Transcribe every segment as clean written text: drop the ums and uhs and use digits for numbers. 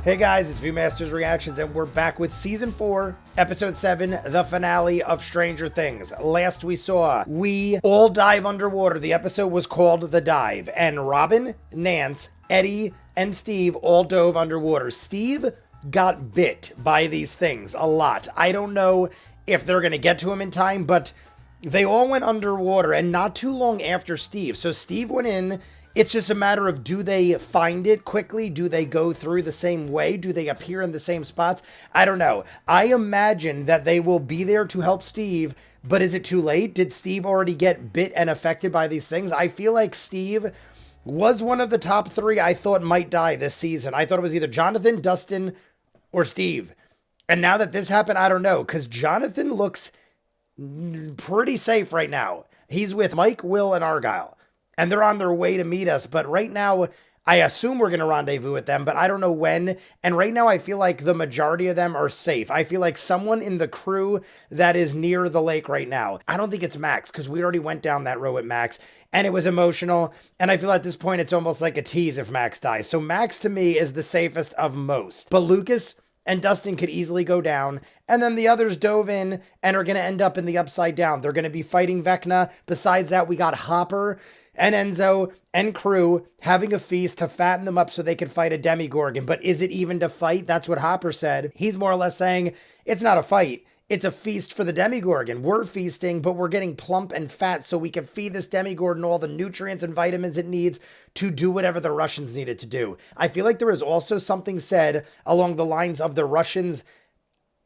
Hey guys, it's ViewMasters Reactions, and we're back with Season 4, Episode 7, the finale of Stranger Things. Last we all dive underwater. The episode was called The Dive, and Robin, Nance, Eddie, and Steve all dove underwater. Steve got bit by these things a lot. I don't know if they're going to get to him in time, but they all went underwater, and not too long after Steve. So Steve went in. It's just a matter of, do they find it quickly? Do they go through the same way? Do they appear in the same spots? I don't know. I imagine that they will be there to help Steve, but is it too late? Did Steve already get bit and affected by these things? I feel like Steve was one of the top 3 I thought might die this season. I thought it was either Jonathan, Dustin, or Steve. And now that this happened, I don't know, because Jonathan looks pretty safe right now. He's with Mike, Will, and Argyle. And they're on their way to meet us. But right now, I assume we're going to rendezvous with them, but I don't know when. And right now, I feel like the majority of them are safe. I feel like someone in the crew that is near the lake right now. I don't think it's Max, because we already went down that road with Max, and it was emotional. And I feel at this point, it's almost like a tease if Max dies. So Max, to me, is the safest of most. But Lucas and Dustin could easily go down, and then the others dove in and are going to end up in the upside down. They're going to be fighting Vecna. Besides that, we got Hopper and Enzo and crew having a feast to fatten them up so they could fight a Demigorgon. But is it even to fight? That's what Hopper said. He's more or less saying, it's not a fight. It's a feast for the Demigorgon. We're feasting, but we're getting plump and fat so we can feed this Demigorgon all the nutrients and vitamins it needs to do whatever the Russians needed to do. I feel like there is also something said along the lines of the Russians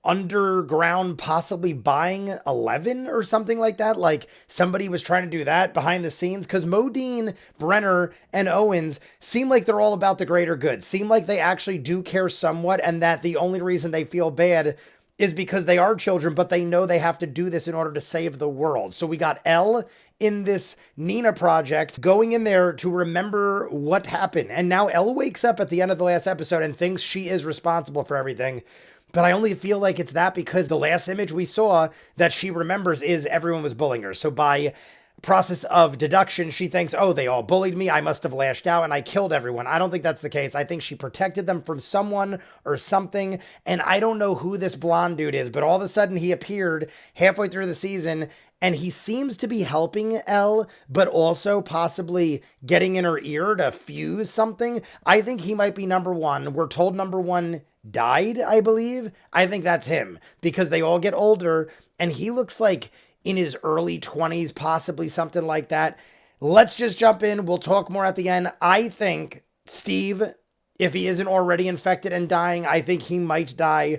underground possibly buying 11 or something like that. Like somebody was trying to do that behind the scenes, because Modine, Brenner, and Owens seem like they're all about the greater good. Seem like they actually do care somewhat, and that the only reason they feel bad is because they are children, but they know they have to do this in order to save the world. So we got Elle in this Nina project going in there to remember what happened. And now Elle wakes up at the end of the last episode and thinks she is responsible for everything. But I only feel like it's that because the last image we saw that she remembers is everyone was bullying her. So by process of deduction, she thinks, oh, they all bullied me. I must have lashed out and I killed everyone. I don't think that's the case. I think she protected them from someone or something. And I don't know who this blonde dude is, but all of a sudden he appeared halfway through the season and he seems to be helping Elle, but also possibly getting in her ear to fuse something. I think he might be number 1. We're told number 1 died, I believe. I think that's him because they all get older and he looks like in his early 20s, possibly something like that. Let's just jump in. We'll talk more at the end. I think Steve, if he isn't already infected and dying, I think he might die.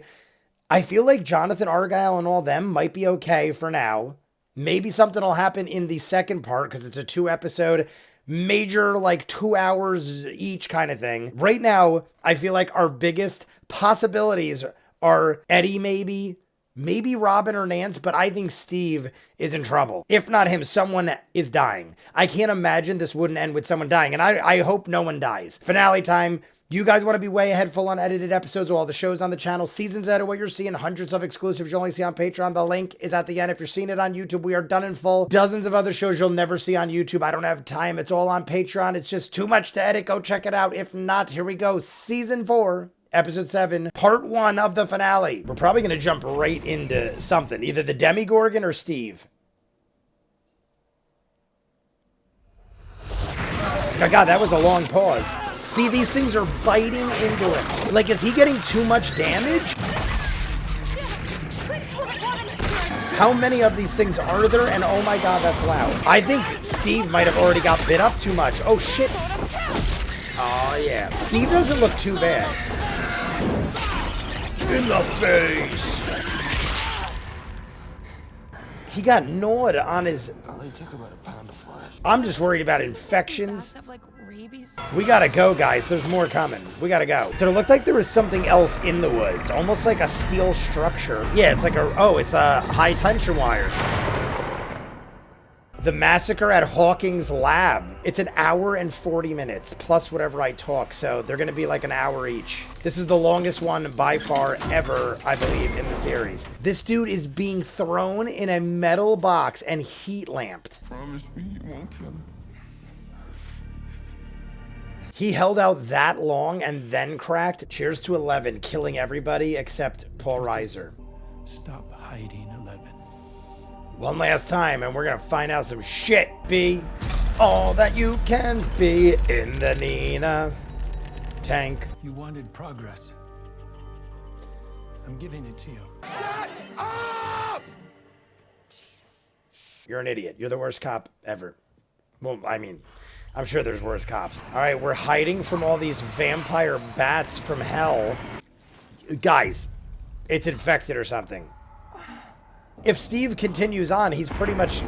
I feel like Jonathan, Argyle, and all them might be okay for now. Maybe something will happen in the second part because it's a 2-episode, major, like 2 hours each kind of thing. Right now, I feel like our biggest possibilities are Eddie maybe Robin or Nance, but I think Steve is in trouble. If not him, someone is dying. I can't imagine this wouldn't end with someone dying, and I hope no one dies. Finale time. You guys want to be way ahead, full unedited episodes of all the shows on the channel. Seasons out of what you're seeing, hundreds of exclusives you'll only see on Patreon. The link is at the end. If you're seeing it on YouTube, we are done in full. Dozens of other shows you'll never see on YouTube. I don't have time. It's all on Patreon. It's just too much to edit. Go check it out. If not, here we go. Season 4. Episode 7, part 1 of the finale. We're probably going to jump right into something. Either the Demigorgon or Steve. Oh God, that was a long pause. See, these things are biting into him. Like, is he getting too much damage? How many of these things are there? And oh my God, that's loud. I think Steve might have already got bit up too much. Oh shit. Oh yeah. Steve doesn't look too bad. In the face. He got gnawed on his. Only took about a pound of flesh. I'm just worried about infections. We gotta go, guys. There's more coming. We gotta go. Did it look like there was something else in the woods? Almost like a steel structure. Yeah, it's like it's a high tension wire. The Massacre at Hawkins' lab. It's an hour and 40 minutes, plus whatever I talk, so they're going to be like an hour each. This is the longest one by far ever, I believe, in the series. This dude is being thrown in a metal box and heat lamped. Promise me you won't kill him. He held out that long and then cracked. Cheers to 11, killing everybody except Paul Reiser. Stop hiding, 11. One last time, and we're gonna find out some shit. Be all that you can be in the Nina tank. You wanted progress. I'm giving it to you. You're an idiot. You're the worst cop ever. Well, I mean, I'm sure there's worse cops. All right, we're hiding from all these vampire bats from hell. Guys, it's infected or something. If Steve continues on, he's pretty much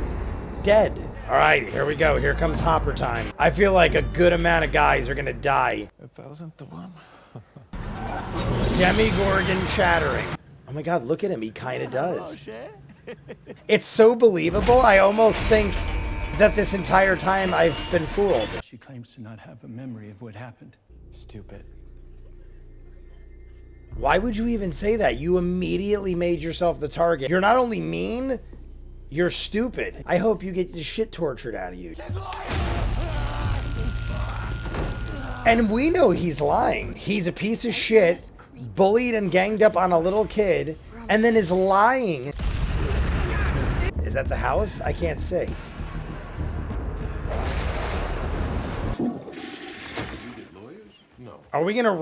dead. All right, here we go. Here comes Hopper time. I feel like a good amount of guys are gonna die. 1,000 to 1. Demigorgon chattering. Oh my God, look at him. He kind of does. It's so believable. I almost think that this entire time I've been fooled. She claims to not have a memory of what happened. Stupid. Why would you even say that? You immediately made yourself the target. You're not only mean, you're stupid. I hope you get the shit tortured out of you. And we know he's lying. He's a piece of shit, bullied and ganged up on a little kid, and then is lying. Is that the house? I can't see. Are we gonna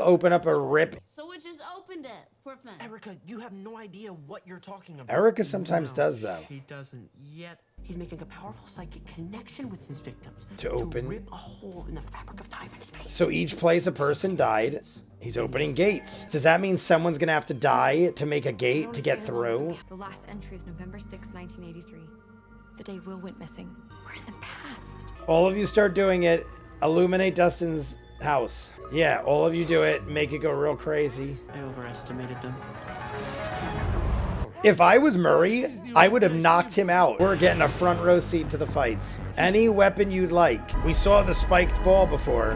open up a rip? So it just opened it for fun. Erica, you have no idea what you're talking about. Erica sometimes does, though. He doesn't yet. He's making a powerful psychic connection with his victims. To open. Rip a hole in the fabric of time and space. So each place a person died, he's opening gates. Does that mean someone's gonna have to die to make a gate to get through? The last entry is November 6, 1983. The day Will went missing. We're in the past. All of you start doing it. Illuminate Dustin's house. Yeah, all of you do it. Make it go real crazy. I overestimated them. If I was Murray, I would have knocked him out. We're getting a front row seat to the fights. Any weapon you'd like. We saw the spiked ball before.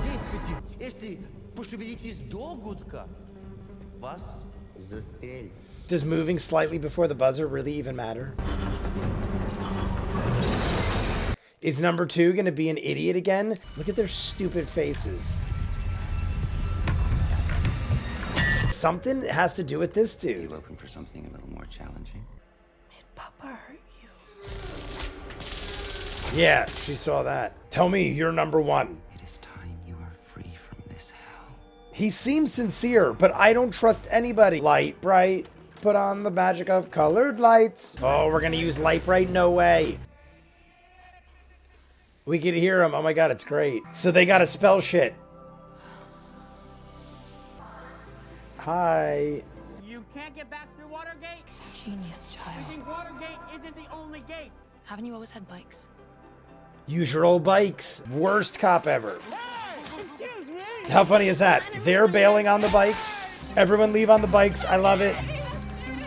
Does moving slightly before the buzzer really even matter? Is number 2 gonna be an idiot again? Look at their stupid faces. Something has to do with this dude. You looking for something a little more challenging? Did Papa hurt you? Yeah, she saw that. Tell me you're number 1. It is time you are free from this hell. He seems sincere, but I don't trust anybody. Light bright, put on the magic of colored lights. Oh, we're gonna use light bright? No way. We can hear him. Oh my God, it's great. So they gotta spell shit. Hi. You can't get back through Watergate? Genius child. You think Watergate isn't the only gate? Haven't you always had bikes? Use your old bikes. Worst cop ever. Hey, excuse me. How funny is that? They're bailing on the bikes. Everyone leave on the bikes. I love it.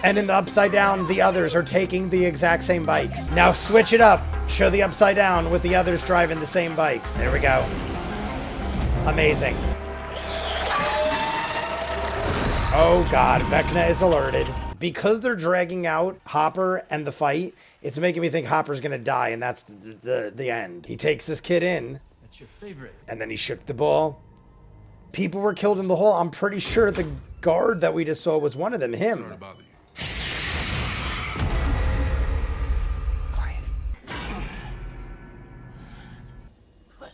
And in the upside down, the others are taking the exact same bikes. Now switch it up. Show the upside down with the others driving the same bikes. There we go. Amazing. Oh God, Vecna is alerted. Because they're dragging out Hopper and the fight, it's making me think Hopper's gonna die, and that's the end. He takes this kid in. That's your favorite. And then he shook the ball. People were killed in the hole. I'm pretty sure the guard that we just saw was one of them, him. Sorry, Bobby. Quiet. But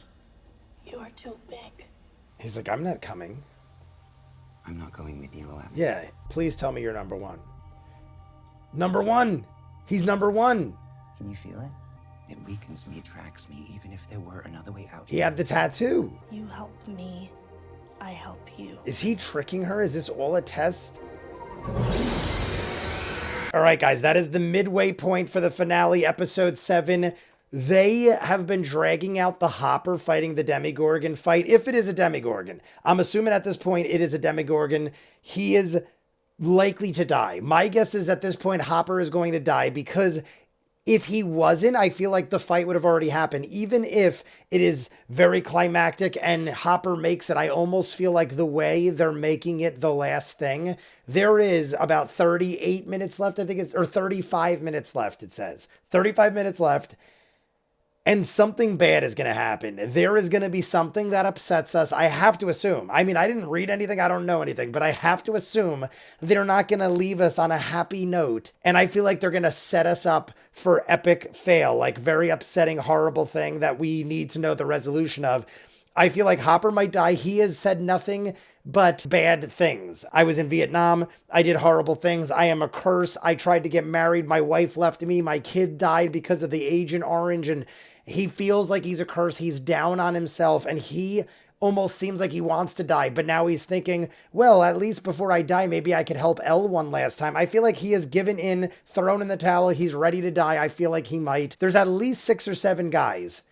you are too big. He's like, I'm not coming. I'm not going with you, 11. Yeah, please tell me you're number 1. Number 1! He's number 1! Can you feel it? It weakens me, attracts me, even if there were another way out. He had the tattoo. You help me. I help you. Is he tricking her? Is this all a test? All right, guys, that is the midway point for the finale, episode 7. They have been dragging out the Hopper fighting the Demigorgon fight, if it is a Demigorgon. I'm assuming at this point it is a Demigorgon. He is likely to die. My guess is at this point Hopper is going to die, because if he wasn't, I feel like the fight would have already happened. Even if it is very climactic and Hopper makes it, I almost feel like the way they're making it the last thing, there is about 38 minutes left, I think it's, or 35 minutes left, it says. 35 minutes left. and something bad is going to happen. There is going to be something that upsets us. I have to assume. I mean, I didn't read anything. I don't know anything, but I have to assume they're not going to leave us on a happy note. And I feel like they're going to set us up for epic fail, like very upsetting, horrible thing that we need to know the resolution of. I feel like Hopper might die. He has said nothing but bad things. I was in Vietnam. I did horrible things. I am a curse. I tried to get married. My wife left me. My kid died because of the Agent Orange. And he feels like he's a curse. He's down on himself. And he almost seems like he wants to die. But now he's thinking, well, at least before I die, maybe I could help Elle one last time. I feel like he has given in, thrown in the towel. He's ready to die. I feel like he might. There's at least 6 or 7 guys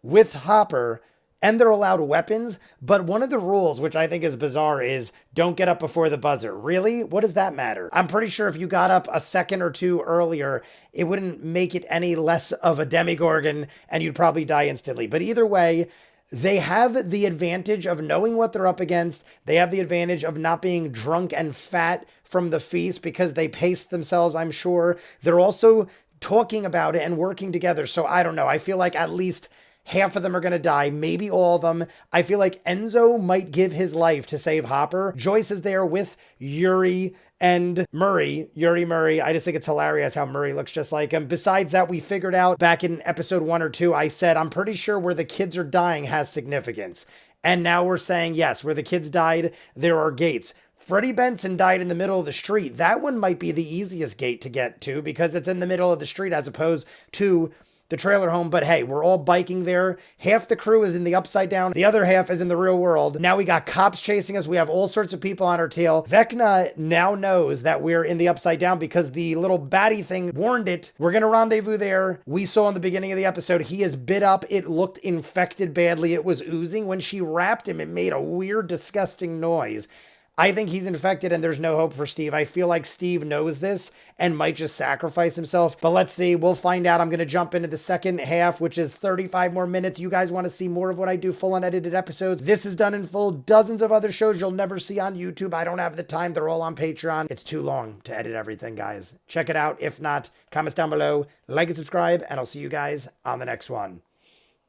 with Hopper, and they're allowed weapons, but one of the rules, which I think is bizarre, is don't get up before the buzzer. Really? What does that matter? I'm pretty sure if you got up a second or two earlier, it wouldn't make it any less of a Demogorgon, and you'd probably die instantly. But either way, they have the advantage of knowing what they're up against. They have the advantage of not being drunk and fat from the feast because they paced themselves, I'm sure. They're also talking about it and working together. So I don't know. I feel like at least half of them are going to die, maybe all of them. I feel like Enzo might give his life to save Hopper. Joyce is there with Yuri and Murray. Yuri Murray. I just think it's hilarious how Murray looks just like him. Besides that, we figured out back in episode 1 or 2, I said, I'm pretty sure where the kids are dying has significance. And now we're saying, yes, where the kids died, there are gates. Freddie Benson died in the middle of the street. That one might be the easiest gate to get to because it's in the middle of the street as opposed to the trailer home. But hey, we're all biking there. Half the crew is in the Upside Down. The other half is in the real world. Now we got cops chasing us. We have all sorts of people on our tail. Vecna now knows that we're in the Upside Down because the little baddie thing warned it. We're going to rendezvous there. We saw in the beginning of the episode, he is bit up. It looked infected badly. It was oozing. When she wrapped him, it made a weird, disgusting noise. I think he's infected and there's no hope for Steve. I feel like Steve knows this and might just sacrifice himself. But let's see. We'll find out. I'm going to jump into the second half, which is 35 more minutes. You guys want to see more of what I do, full unedited episodes. This is done in full. Dozens of other shows you'll never see on YouTube. I don't have the time. They're all on Patreon. It's too long to edit everything, guys. Check it out. If not, comments down below. Like and subscribe, and I'll see you guys on the next one.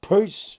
Peace.